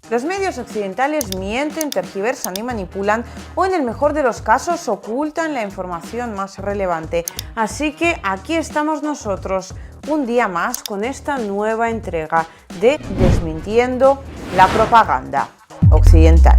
Los medios occidentales mienten, tergiversan y manipulan, o en el mejor de los casos ocultan la información más relevante. Así que aquí estamos nosotros, un día más, con esta nueva entrega de Desmintiendo la propaganda occidental.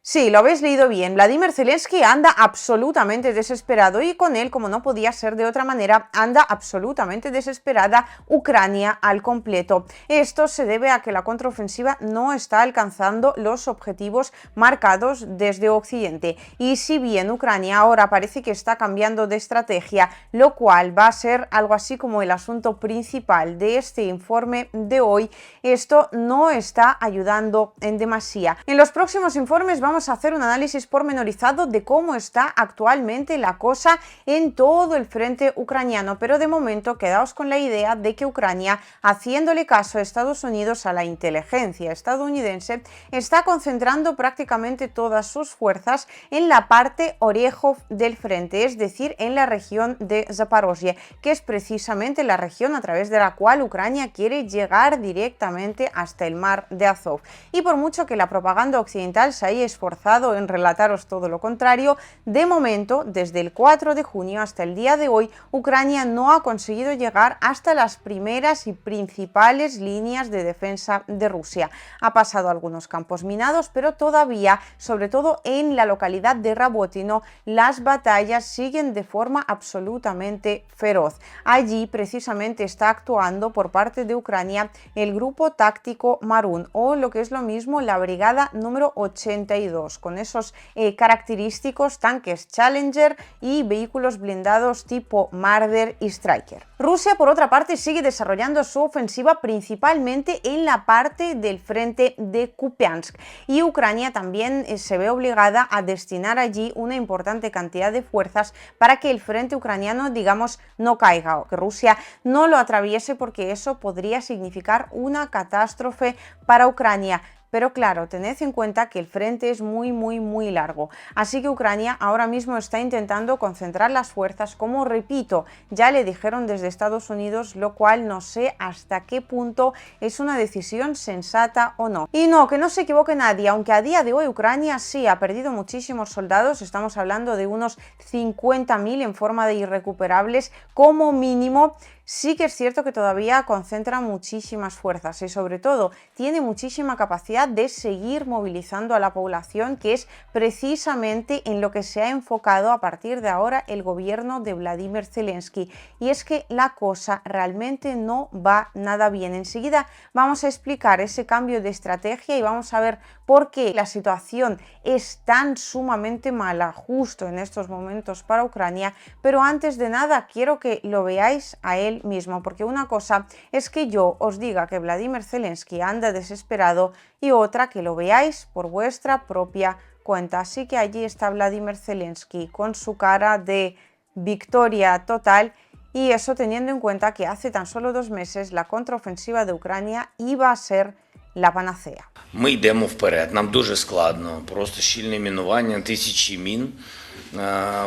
Sí, lo habéis leído bien, Vladimir Zelensky anda absolutamente desesperado y con él, como no podía ser de otra manera, anda absolutamente desesperada Ucrania al completo. Esto se debe a que la contraofensiva no está alcanzando los objetivos marcados desde Occidente. Y si bien Ucrania ahora parece que está cambiando de estrategia, lo cual va a ser algo así como el asunto principal de este informe de hoy, esto no está ayudando en demasía. En los próximos informes vamos a hacer un análisis pormenorizado de cómo está actualmente la cosa en todo el frente ucraniano, pero de momento quedaos con la idea de que Ucrania, haciéndole caso a Estados Unidos, a la inteligencia estadounidense, está concentrando prácticamente todas sus fuerzas en la parte Orejov del frente, es decir, en la región de Zaporozhye, que es precisamente la región a través de la cual Ucrania quiere llegar directamente hasta el mar de Azov. Y por mucho que la propaganda occidental se haya esforzado en relataros todo lo contrario, de momento, desde el 4 de junio hasta el día de hoy, Ucrania no ha conseguido llegar hasta las primeras y principales líneas de defensa de Rusia. Ha pasado algunos campos minados, pero todavía, sobre todo en la localidad de Rabotino, las batallas siguen de forma absolutamente feroz. Allí precisamente está actuando por parte de Ucrania el grupo táctico Marun, o lo que es lo mismo, la brigada número 82, con esos característicos tanques Challenger y vehículos blindados tipo Marder y Striker. Rusia, por otra parte, sigue desarrollando su ofensiva principalmente en la parte del frente de Kupiansk, y Ucrania también se ve obligada a destinar allí una importante cantidad de fuerzas para que el frente ucraniano, digamos, no caiga, o que Rusia no lo atraviese, porque eso podría significar una catástrofe para Ucrania. Pero claro, tened en cuenta que el frente es muy largo, así que Ucrania ahora mismo está intentando concentrar las fuerzas, como repito, ya le dijeron desde Estados Unidos, lo cual no sé hasta qué punto es una decisión sensata o no. Y no, que no se equivoque nadie, aunque a día de hoy Ucrania sí ha perdido muchísimos soldados, estamos hablando de unos 50.000 en forma de irrecuperables como mínimo. Sí que es cierto que todavía concentra muchísimas fuerzas y sobre todo tiene muchísima capacidad de seguir movilizando a la población, que es precisamente en lo que se ha enfocado a partir de ahora el gobierno de Vladimir Zelensky. Y es que la cosa realmente no va nada bien. Enseguida vamos a explicar ese cambio de estrategia y vamos a ver por qué la situación es tan sumamente mala justo en estos momentos para Ucrania, pero antes de nada quiero que lo veáis a él mismo, porque una cosa es que yo os diga que Vladimir Zelensky anda desesperado y otra que lo veáis por vuestra propia cuenta. Así que allí está Vladimir Zelensky con su cara de victoria total, y eso teniendo en cuenta que hace tan solo 2 meses la contraofensiva de Ucrania iba a ser la panacea. Ми йдемо вперед, нам дуже складно, просто щільне мінування, тисячі мін.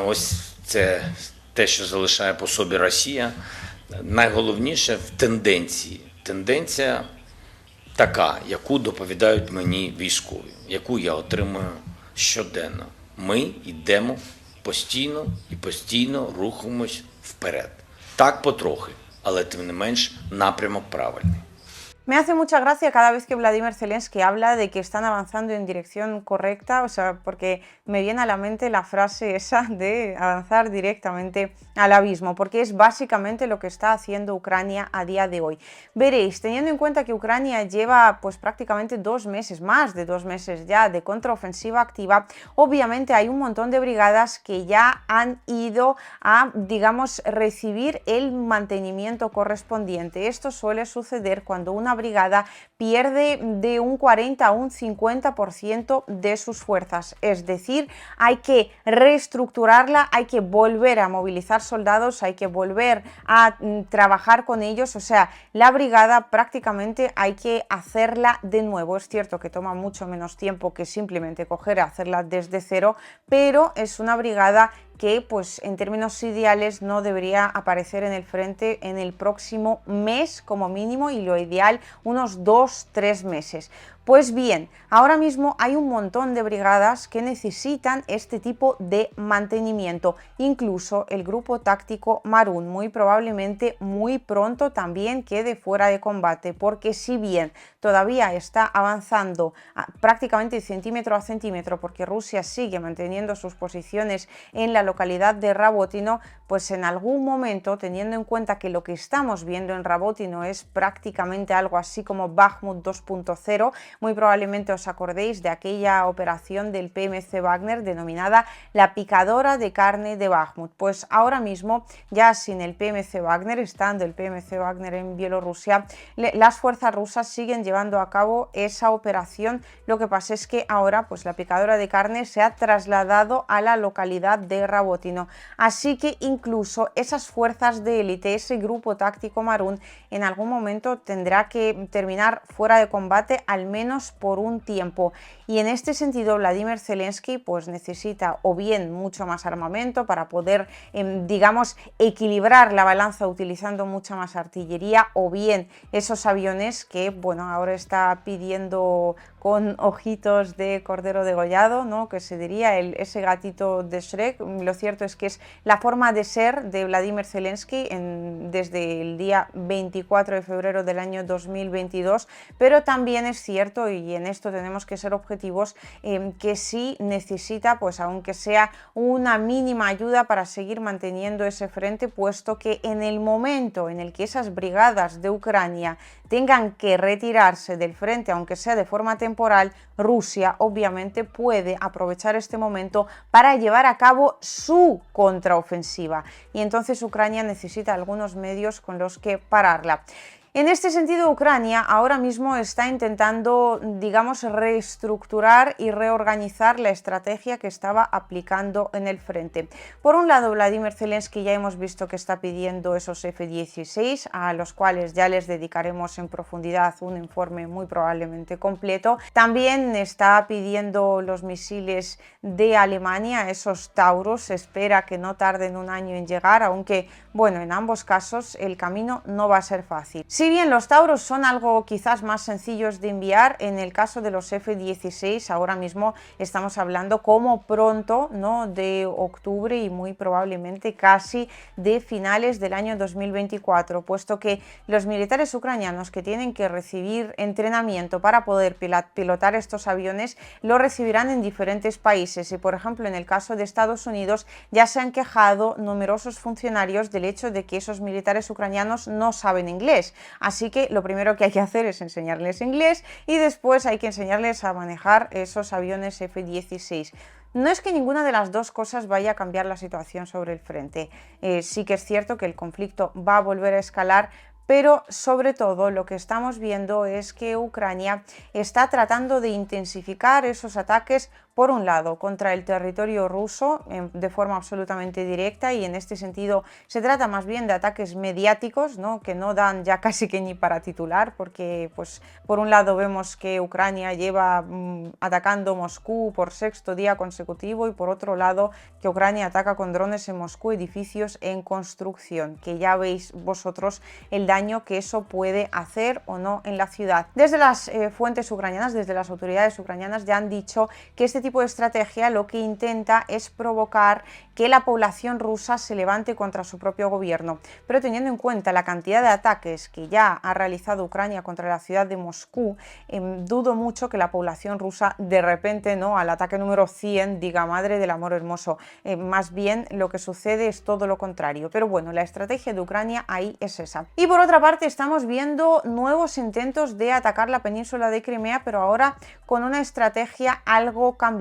Ось це те, що залишає по собі Росія. Найголовніше в тенденції. Тенденція така, яку доповідають мені військові, яку я отримую щоденно. Ми йдемо постійно і постійно рухаємось вперед. Так потрохи, але тим не менш напрямок правильний. Me hace mucha gracia cada vez que Vladimir Zelensky habla de que están avanzando en dirección correcta, o sea, porque me viene a la mente la frase esa de avanzar directamente al abismo, porque es básicamente lo que está haciendo Ucrania a día de hoy. Veréis, teniendo en cuenta que Ucrania lleva pues prácticamente 2 meses, más de 2 meses ya de contraofensiva activa, obviamente hay un montón de brigadas que ya han ido a, digamos, recibir el mantenimiento correspondiente. Esto suele suceder cuando una brigada pierde de un 40 a un 50% de sus fuerzas, es decir, hay que reestructurarla, hay que volver a movilizar soldados, hay que volver a trabajar con ellos, o sea, la brigada prácticamente hay que hacerla de nuevo. Es cierto que toma mucho menos tiempo que simplemente coger y hacerla desde cero, pero es una brigada que pues en términos ideales no debería aparecer en el frente en el próximo mes como mínimo, y lo ideal unos 2-3 meses. Pues bien, ahora mismo hay un montón de brigadas que necesitan este tipo de mantenimiento, incluso el grupo táctico Marun muy probablemente muy pronto también quede fuera de combate, porque si bien todavía está avanzando prácticamente centímetro a centímetro, porque Rusia sigue manteniendo sus posiciones en la localidad de Rabotino, pues en algún momento, teniendo en cuenta que lo que estamos viendo en Rabotino es prácticamente algo así como Bakhmut 2.0, muy probablemente os acordéis de aquella operación del PMC Wagner denominada la picadora de carne de Bakhmut. Pues ahora mismo, ya sin el PMC Wagner, estando el PMC Wagner en Bielorrusia, las fuerzas rusas siguen llevando a cabo esa operación. Lo que pasa es que ahora pues la picadora de carne se ha trasladado a la localidad de Rabotino, así que incluso esas fuerzas de élite, ese grupo táctico Marun, en algún momento tendrá que terminar fuera de combate, al menos por un tiempo. Y en este sentido Vladimir Zelensky pues necesita o bien mucho más armamento para poder digamos equilibrar la balanza utilizando mucha más artillería, o bien esos aviones que bueno ahora está pidiendo con ojitos de cordero degollado, ¿no? Que se diría ese gatito de Shrek. Lo cierto es que es la forma de ser de Vladimir Zelensky desde el día 24 de febrero del año 2022, pero también es cierto, y en esto tenemos que ser objetivos, que sí necesita, pues aunque sea una mínima ayuda para seguir manteniendo ese frente, puesto que en el momento en el que esas brigadas de Ucrania tengan que retirarse del frente, aunque sea de forma temporal, Rusia obviamente puede aprovechar este momento para llevar a cabo su contraofensiva, y entonces Ucrania necesita algunos medios con los que pararla. En este sentido, Ucrania ahora mismo está intentando, digamos, reestructurar y reorganizar la estrategia que estaba aplicando en el frente. Por un lado, Vladimir Zelensky ya hemos visto que está pidiendo esos F-16, a los cuales ya les dedicaremos en profundidad un informe muy probablemente completo. También está pidiendo los misiles de Alemania, esos Taurus. Se espera que no tarden un año en llegar, aunque, bueno, en ambos casos el camino no va a ser fácil. Si bien los Taurus son algo quizás más sencillos de enviar, en el caso de los F-16 ahora mismo estamos hablando como pronto, ¿no?, de octubre y muy probablemente casi de finales del año 2024, puesto que los militares ucranianos que tienen que recibir entrenamiento para poder pilotar estos aviones lo recibirán en diferentes países, y por ejemplo en el caso de Estados Unidos ya se han quejado numerosos funcionarios del hecho de que esos militares ucranianos no saben inglés. Así que lo primero que hay que hacer es enseñarles inglés, y después hay que enseñarles a manejar esos aviones F-16. No es que ninguna de las dos cosas vaya a cambiar la situación sobre el frente. Sí que es cierto que el conflicto va a volver a escalar, pero sobre todo lo que estamos viendo es que Ucrania está tratando de intensificar esos ataques, por un lado, contra el territorio ruso de forma absolutamente directa, y en este sentido se trata más bien de ataques mediáticos, ¿no?, que no dan ya casi que ni para titular, porque pues por un lado vemos que Ucrania lleva atacando Moscú por sexto día consecutivo, y por otro lado que Ucrania ataca con drones en Moscú edificios en construcción, que ya veis vosotros el daño que eso puede hacer o no en la ciudad. Desde las fuentes ucranianas, desde las autoridades ucranianas ya han dicho que este tipo de estrategia lo que intenta es provocar que la población rusa se levante contra su propio gobierno, pero teniendo en cuenta la cantidad de ataques que ya ha realizado Ucrania contra la ciudad de Moscú, dudo mucho que la población rusa de repente, ¿no?, al ataque número 100 diga madre del amor hermoso. Más bien lo que sucede es todo lo contrario, pero bueno, la estrategia de Ucrania ahí es esa. Y por otra parte estamos viendo nuevos intentos de atacar la península de Crimea, pero ahora con una estrategia algo cambiada.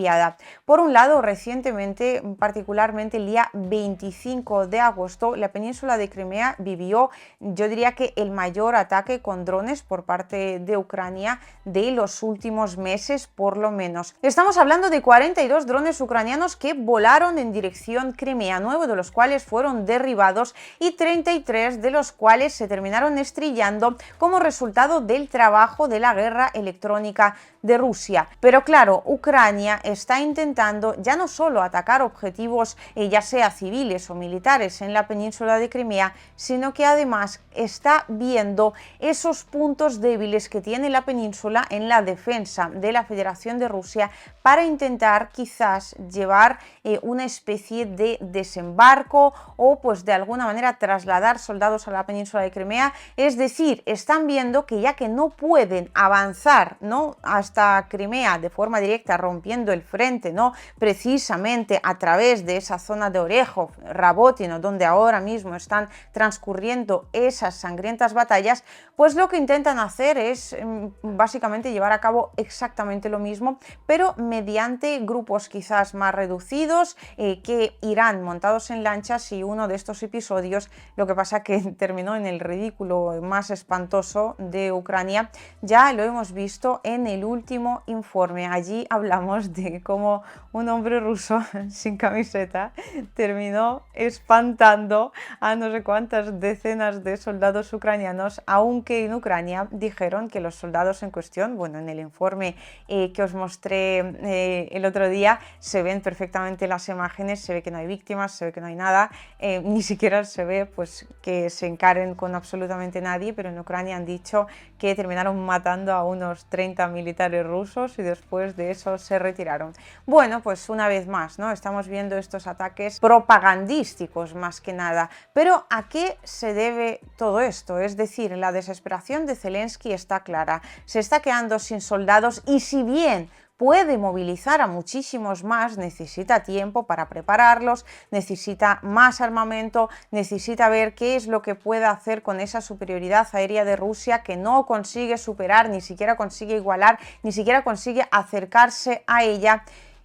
Por un lado, recientemente, particularmente el día 25 de agosto, la península de Crimea vivió, yo diría que el mayor ataque con drones por parte de Ucrania de los últimos meses, por lo menos. Estamos hablando de 42 drones ucranianos que volaron en dirección Crimea, 9 de los cuales fueron derribados y 33 de los cuales se terminaron estrellando como resultado del trabajo de la guerra electrónica de Rusia. Pero claro, Ucrania está intentando ya no solo atacar objetivos ya sea civiles o militares en la península de Crimea, sino que además está viendo esos puntos débiles que tiene la península en la defensa de la Federación de Rusia para intentar quizás llevar una especie de desembarco o pues de alguna manera trasladar soldados a la península de Crimea. Es decir, están viendo que ya que no pueden avanzar, ¿no?, hasta Crimea de forma directa rompiendo el frente, ¿no?, precisamente a través de esa zona de Orejov, Rabotino, donde ahora mismo están transcurriendo esas sangrientas batallas, pues lo que intentan hacer es básicamente llevar a cabo exactamente lo mismo, pero mediante grupos quizás más reducidos que irán montados en lanchas, y uno de estos episodios lo que pasa que terminó en el ridículo más espantoso de Ucrania. Ya lo hemos visto en el último informe. Allí hablamos de cómo un hombre ruso sin camiseta terminó espantando a no sé cuántas decenas de soldados ucranianos, aunque en Ucrania dijeron que los soldados en cuestión, bueno, en el informe que os mostré el otro día se ven perfectamente las imágenes, se ve que no hay víctimas, se ve que no hay nada, ni siquiera se ve pues que se encaren con absolutamente nadie, pero en Ucrania han dicho que terminaron matando a unos 30 militares rusos y después de eso se retiraron. Bueno, pues una vez más, ¿no?, estamos viendo estos ataques propagandísticos más que nada. Pero ¿a qué se debe todo esto? Es decir, la desesperación de Zelensky está clara, se está quedando sin soldados y si bien puede movilizar a muchísimos más, necesita tiempo para prepararlos, necesita más armamento, necesita ver qué es lo que puede hacer con esa superioridad aérea de Rusia que no consigue superar, ni siquiera consigue igualar, ni siquiera consigue acercarse a ella.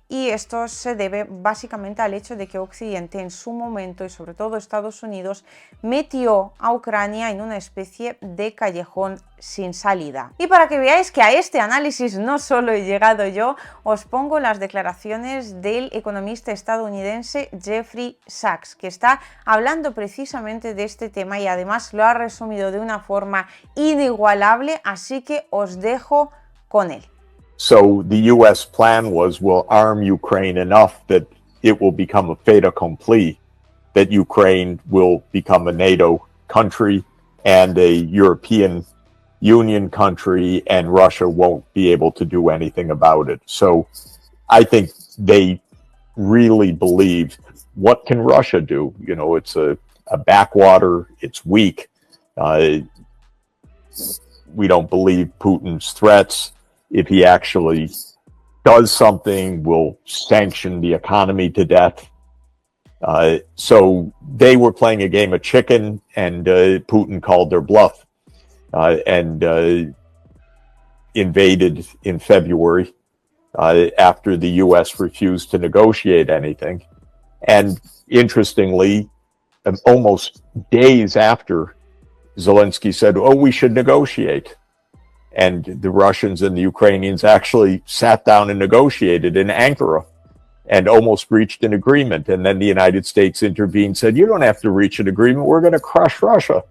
Y esto se debe básicamente al hecho de que Occidente en su momento, y sobre todo Estados Unidos, metió a Ucrania en una especie de callejón sin salida. Y para que veáis que a este análisis no solo he llegado yo, os pongo las declaraciones del economista estadounidense Jeffrey Sachs, que está hablando precisamente de este tema y además lo ha resumido de una forma inigualable, así que os dejo con él. So the U.S. plan was, we'll arm Ukraine enough that it will become a fait accompli, that Ukraine will become a NATO country and a European Union country, and Russia won't be able to do anything about it. So I think they really believe, what can Russia do? You know, it's a backwater, it's weak. We don't believe Putin's threats. If he actually does something, will sanction the economy to death. So they were playing a game of chicken, and Putin called their bluff and invaded in February after the U.S. refused to negotiate anything. And interestingly, almost days after, Zelensky said, oh, we should negotiate. And the Russians and the Ukrainians actually sat down and negotiated in Ankara and almost reached an agreement. And then the United States intervened, said, you don't have to reach an agreement. We're going to crush Russia.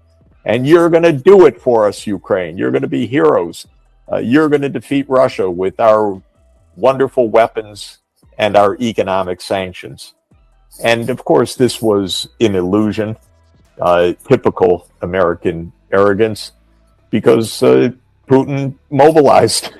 And you're going to do it for us, Ukraine. You're going to be heroes. You're going to defeat Russia with our wonderful weapons and our economic sanctions. And of course, this was an illusion, typical American arrogance, because Putin mobilized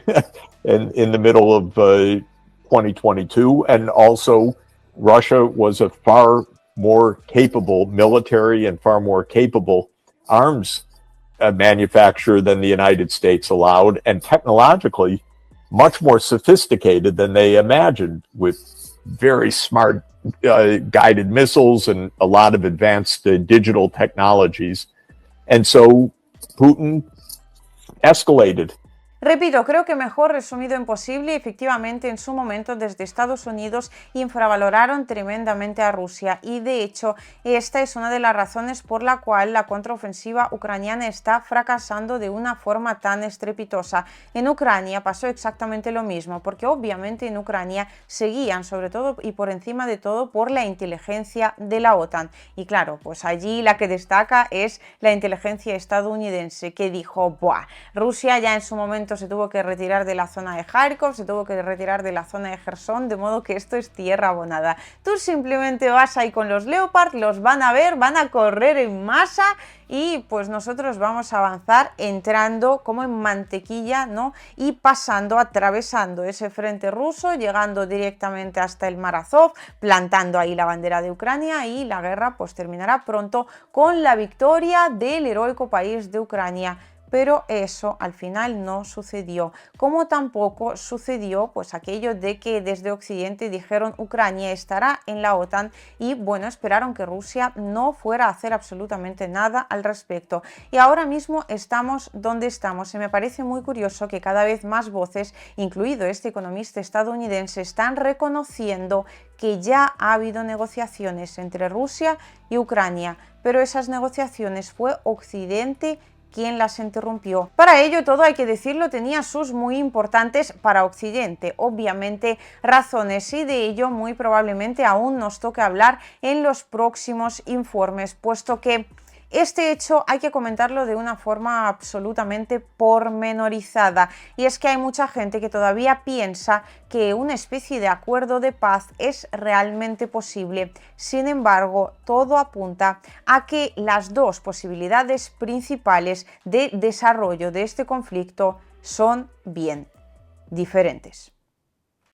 in the middle of 2022, and also Russia was a far more capable military and far more capable arms manufacturer than the United States allowed, and technologically much more sophisticated than they imagined, with very smart guided missiles and a lot of advanced digital technologies. And so Putin escalated. Repito, creo que mejor resumido imposible. Efectivamente, en su momento desde Estados Unidos infravaloraron tremendamente a Rusia y de hecho esta es una de las razones por la cual la contraofensiva ucraniana está fracasando de una forma tan estrepitosa. En Ucrania pasó exactamente lo mismo, porque obviamente en Ucrania seguían sobre todo y por encima de todo por la inteligencia de la OTAN. Y claro, pues allí la que destaca es la inteligencia estadounidense, que dijo, buah, Rusia ya en su momento ejército se tuvo que retirar de la zona de Kharkov, se tuvo que retirar de la zona de Gerson, de modo que esto es tierra abonada. Tú simplemente vas ahí con los Leopard, los van a ver, van a correr en masa y pues nosotros vamos a avanzar entrando como en mantequilla, ¿no? Y pasando, atravesando ese frente ruso, llegando directamente hasta el Mar Azov, plantando ahí la bandera de Ucrania, y la guerra pues terminará pronto con la victoria del heroico país de Ucrania. Pero eso al final no sucedió, como tampoco sucedió pues aquello de que desde Occidente dijeron Ucrania estará en la OTAN y bueno, esperaron que Rusia no fuera a hacer absolutamente nada al respecto. Y ahora mismo estamos donde estamos. Y me parece muy curioso que cada vez más voces, incluido este economista estadounidense, están reconociendo que ya ha habido negociaciones entre Rusia y Ucrania, pero esas negociaciones fue Occidente quien las interrumpió. Para ello, todo hay que decirlo, tenía sus muy importantes para Occidente, obviamente, razones, y de ello muy probablemente aún nos toque hablar en los próximos informes, puesto que este hecho hay que comentarlo de una forma absolutamente pormenorizada, y es que hay mucha gente que todavía piensa que una especie de acuerdo de paz es realmente posible. Sin embargo, todo apunta a que las dos posibilidades principales de desarrollo de este conflicto son bien diferentes.